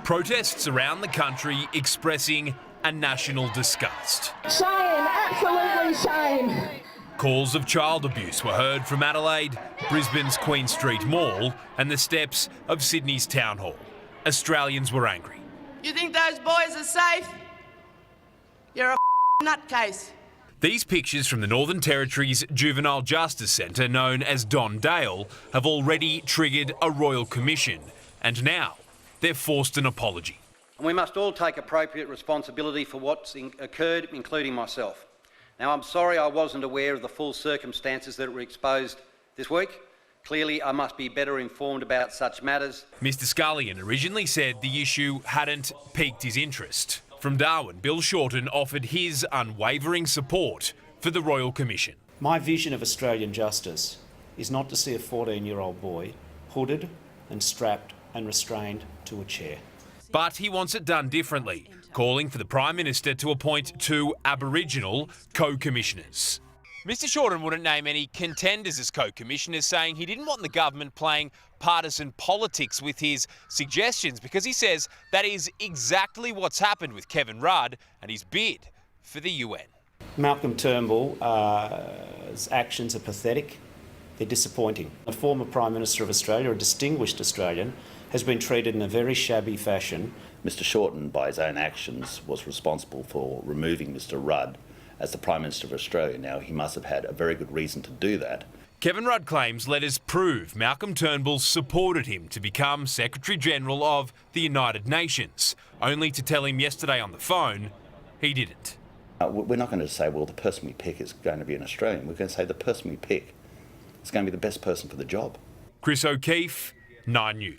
Protests around the country expressing a national disgust. Shame, absolutely shame. Calls of child abuse were heard from Adelaide, Brisbane's Queen Street Mall and the steps of Sydney's Town Hall. Australians were angry. You think those boys are safe? You're a nutcase. These pictures from the Northern Territory's Juvenile Justice Centre, known as Don Dale, have already triggered a royal commission, and now they've forced an apology. And we must all take appropriate responsibility for what's occurred, including myself. Now, I'm sorry I wasn't aware of the full circumstances that were exposed this week. Clearly, I must be better informed about such matters. Mr Scullion originally said the issue hadn't piqued his interest. From Darwin, Bill Shorten offered his unwavering support for the Royal Commission. My vision of Australian justice is not to see a 14-year-old boy hooded and strapped and restrained to a chair. But he wants it done differently, calling for the Prime Minister to appoint 2 Aboriginal co-commissioners. Mr Shorten wouldn't name any contenders as co-commissioners, saying he didn't want the government playing partisan politics with his suggestions because he says that is exactly what's happened with Kevin Rudd and his bid for the UN. Malcolm Turnbull's actions are pathetic. They're disappointing. A former Prime Minister of Australia, a distinguished Australian, has been treated in a very shabby fashion. Mr Shorten, by his own actions, was responsible for removing Mr Rudd as the Prime Minister of Australia. Now, he must have had a very good reason to do that. Kevin Rudd claims letters prove Malcolm Turnbull supported him to become Secretary-General of the United Nations, only to tell him yesterday on the phone he didn't. We're not going to say, well, the person we pick is going to be an Australian. We're going to say the person we pick is going to be the best person for the job. Chris O'Keefe, 9 News.